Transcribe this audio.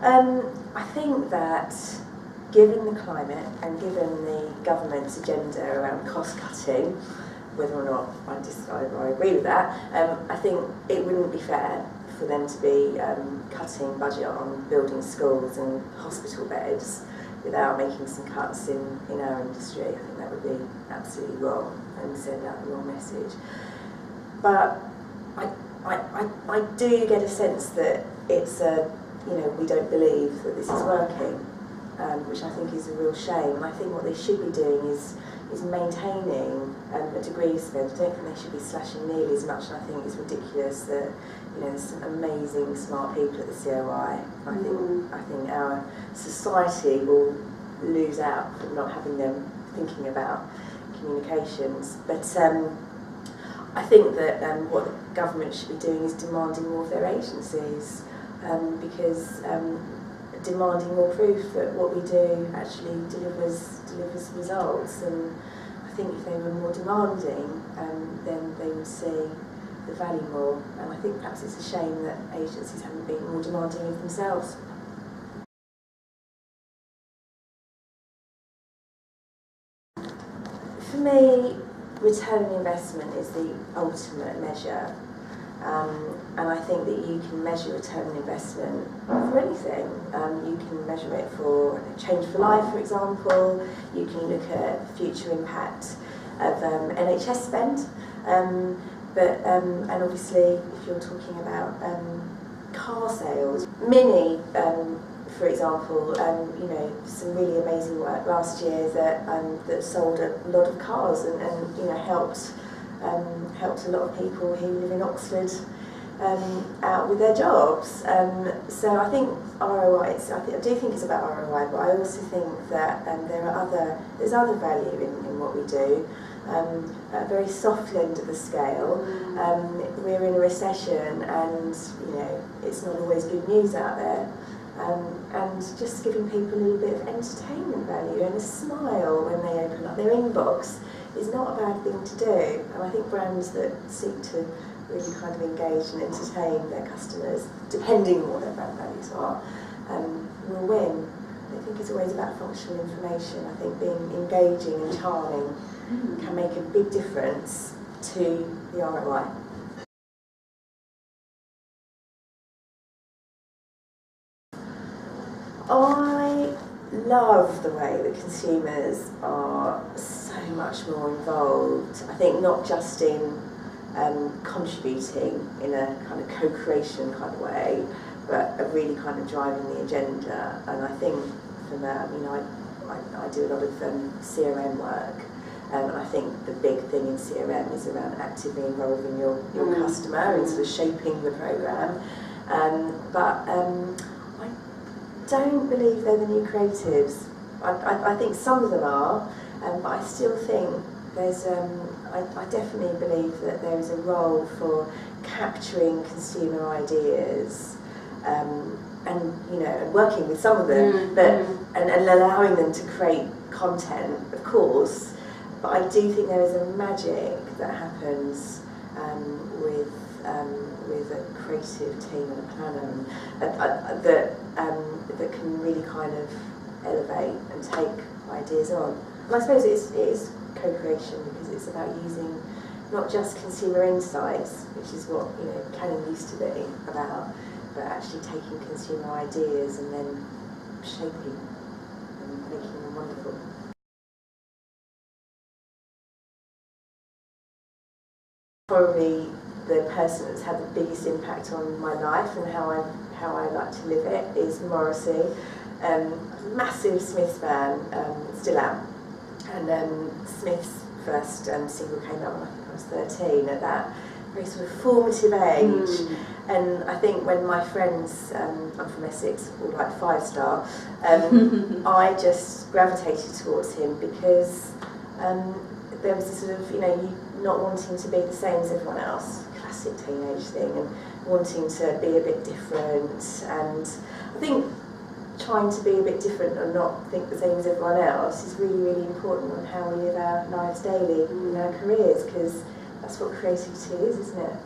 I think that given the climate and given the government's agenda around cost cutting, whether or not I agree with that, I think it wouldn't be fair for them to be cutting budget on building schools and hospital beds without making some cuts in our industry. I think that would be absolutely wrong and send out the wrong message. But I do get a sense that it's we don't believe that this is working, which I think is a real shame. And I think what they should be doing is maintaining a degree of spend. I don't think they should be slashing nearly as much, and I think it's ridiculous that there's some amazing smart people at the COI. I think our society will lose out from not having them thinking about communications. But I think that what the government should be doing is demanding more of their agencies, because demanding more proof that what we do actually delivers results. And I think if they were more demanding, then they would see the value more. And I think perhaps it's a shame that agencies haven't been more demanding of themselves. For me, return on investment is the ultimate measure. And I think that you can measure return on investment for anything. You can measure it for Change for Life, for example. You can look at future impact of NHS spend. And obviously, if you're talking about car sales, Mini, for example, some really amazing work last year that sold a lot of cars and helped a lot of people who live in Oxford out with their jobs. So I think ROI, I do think it's about ROI, but I also think that there's other value in what we do. At a very soft end of the scale, we're in a recession, and it's not always good news out there. And just giving people a little bit of entertainment value and a smile when they open up their inbox is not a bad thing to do. And I think brands that seek to really kind of engage and entertain their customers, depending on what their brand values are, will win. I think it's always about functional information. I think being engaging and charming can make a big difference to the ROI. I love the way that consumers are so much more involved. I think not just in contributing in a kind of co-creation kind of way, but really kind of driving the agenda. And I think for that, I do a lot of CRM work, and I think the big thing in CRM is around actively involving your customer and sort of shaping the programme. But I don't believe they're the new creatives. I think some of them are, but I still think there's. I definitely believe that there is a role for capturing consumer ideas, and working with some of them, and allowing them to create content, of course. But I do think there is a magic that happens with a creative team and a planner that can really kind of elevate and take ideas on. And I suppose it is co-creation, because it's about using not just consumer insights, which is what planning used to be about, but actually taking consumer ideas and then shaping and making them wonderful. Probably the person that's had the biggest impact on my life and how I like to live it is Morrissey. Massive Smiths fan, still am. And Smith's first single came out when I think I was 13, at that very sort of formative age. And I think when my friends, I'm from Essex, all like Five Star, I just gravitated towards him because there was this sort of, you not wanting to be the same as everyone else, classic teenage thing, and wanting to be a bit different. And I think trying to be a bit different and not think the same as everyone else is really, really important on how we live our lives daily in our careers, because that's what creativity is, isn't it?